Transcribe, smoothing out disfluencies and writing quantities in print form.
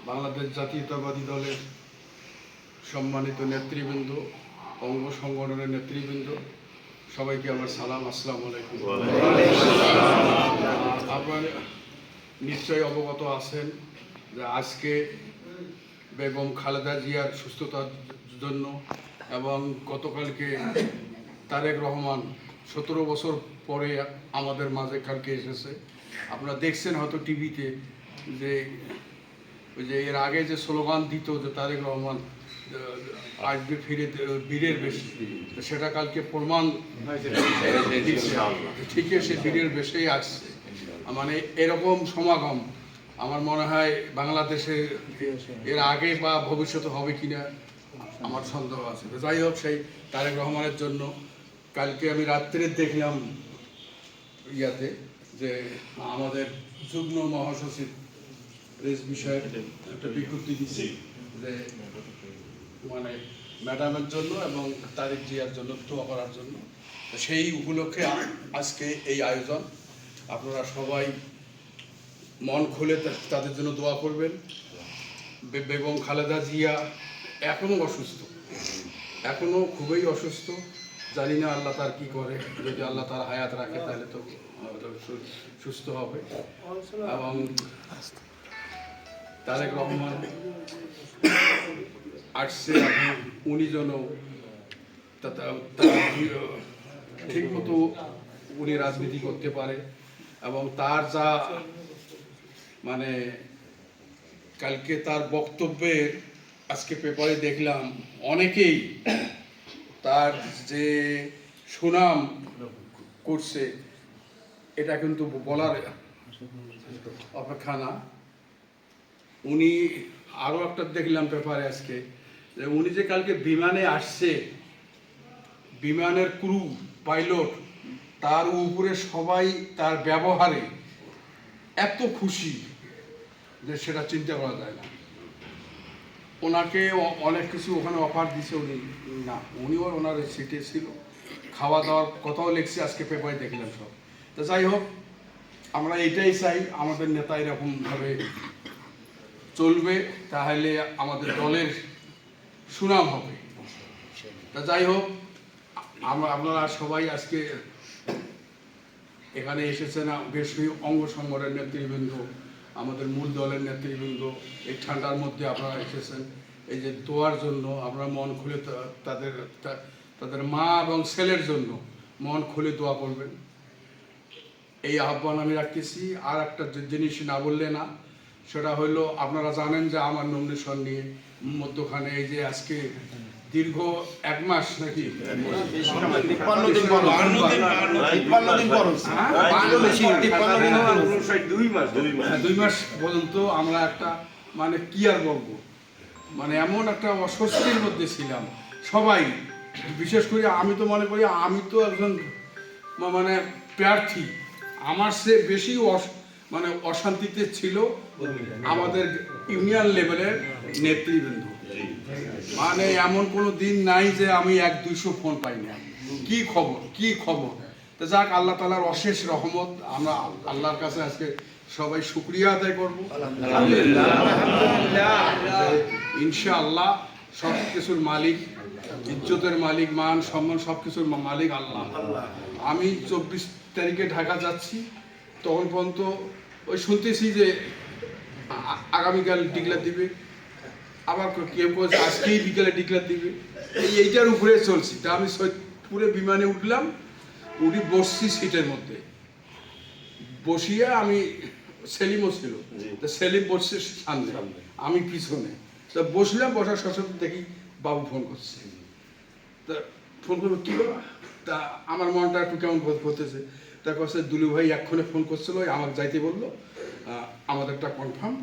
বাংলাদেশ জাতীয়তাবাদী দলের সম্মানিত নেতৃবৃন্দ, অঙ্গ সংগঠনের নেতৃবৃন্দ, সবাইকে আমার সালাম, আসসালামু আলাইকুম। আপনারা নিশ্চয়ই অবগত আছেন যে আজকে বেগম খালেদা জিয়ার সুস্থতার জন্য এবং গতকালকে তারেক রহমান 17 বছর পরে আমাদের মাঝে কালকে এসেছে। আপনারা দেখছেন হয়তো টিভিতে যে ওই যে এর আগে যে স্লোগান দিত যে তারেক রহমান আসবে ফিরে বীরের বেশি, সেটা কালকে প্রমাণ ঠিকই সে বীরের বেশেই আসছে। মানে এরকম সমাগম আমার মনে হয় বাংলাদেশে এর আগে বা ভবিষ্যতে হবে কিনা আমার সন্দেহ আছে। যাই হোক, সেই তারেক রহমানের জন্য কালকে আমি রাত্রে দেখলাম ইয়াতে যে আমাদের যুগ্ম মহাসচিব প্রেস বিষয়ে একটা বিজ্ঞপ্তি দিচ্ছি যে মানে ম্যাডামের জন্য এবং তারেক জিয়ার জন্য দোয়া করার জন্য। সেই উপলক্ষে আজকে এই আয়োজন। আপনারা সবাই মন খুলে তাদের জন্য দোয়া করবেন। বেগম খালেদা জিয়া এখনও অসুস্থ, এখনও খুবই অসুস্থ। জানি না আল্লাহ তার কি করে, যদি আল্লাহ তার হায়াত রাখে তাহলে তো সুস্থ হবে। এবং তারেক রহমান আসছে, এখন উনি যেন ঠিক মতো উনি রাজনীতি করতে পারে এবং তার যা মানে কালকে তার বক্তব্যের আজকে পেপারে দেখলাম অনেকেই তার যে সুনাম করছে এটা কিন্তু বলার অপেক্ষা না। উনি আরও একটা দেখলাম পেপারে আজকে যে উনি যে কালকে বিমানে আসছে, বিমানের ক্রু পাইলট তার উপরে সবাই তার ব্যবহারে এত খুশি যে সেটা চিন্তা করা যায় না। ওনাকে অনেক কিছু ওখানে অফার দিছে, উনি না, উনিও ওনার সিটে ছিল, খাওয়া দাওয়ার কথাও লিখছে আজকে পেপারে দেখলাম সব। তো যাই হোক, আমরা এটাই চাই আমাদের নেতা এরকমভাবে চলবে, তাহলে আমাদের দলের সুনাম হবে। তা যাই হোক, আপনারা সবাই আজকে এখানে এসেছেন, বেশ অঙ্গ সংগঠনের নেতৃবৃন্দ, আমাদের মূল দলের নেতৃবৃন্দ, এই ঠান্ডার মধ্যে আপনারা এসেছেন এই যে দোয়ার জন্য। আপনারা মন খুলে তাদের মা এবং ছেলের জন্য মন খুলে দোয়া করবেন, এই আহ্বান আমি রাখতেছি। আর একটা জিনিস না বললে না, সেটা হলো আপনারা জানেন যে আমার নমিনেশন নিয়ে মধ্যখানে এই যে আজকে দীর্ঘ 1 মাস নাকি 2 মাস পর্যন্ত আমরা একটা মানে কি আর বলবো, মানে এমন একটা অস্বস্তির মধ্যে ছিলাম সবাই। বিশেষ করে আমি তো মনে করি আমি তো একজন মানে প্রার্থী, আমার সে বেশি মানে অশান্তিতে ছিল আমাদের ইউনিয়ন লেভেলের নেতৃবৃন্দ। মানে এমন কোনো দিন নাই যে আমি 1-200 ফোন পাই না, কি খবর কি খবর। তো যাক, আল্লাহ তাআলার অশেষ রহমত, আমরা আল্লাহর কাছে আজকে সবাই শুকরিয়া আদায় করবো। ইনশাআল্লাহ সব কিছুর মালিক, ইজ্জতের মালিক, মান সম্মান সব কিছুর মালিক আল্লাহ। আমি 24 তারিখে ঢাকা যাচ্ছি, তখন পর্যন্ত ওই শুনতেছি যে আগামীকাল ডিক্লেয়ার দিবে, আবার কেউ কেউ আজকেই বিকেলে ডিক্লেয়ার দিবে, এইটার উপরে চলছি। তা আমি সৈয়দপুরে বিমানে উঠলাম, উঠি বসছি সিটের মধ্যে, বসিয়ে আমি সেলিমও ছিল, তা সেলিম বসছে সামনে, আমি পিছনে। তা বসলাম, বসার সাথে সাথে দেখি বাবু ফোন করছে। তা ফোন করবো কী বাবা, তা আমার মনটা একটু কেমন করতেছে। তা কাছে দুলু ভাই এক্ষণে ফোন করছিল, আমাকে যাইতে বললো, আমাদেরটা কনফার্ম।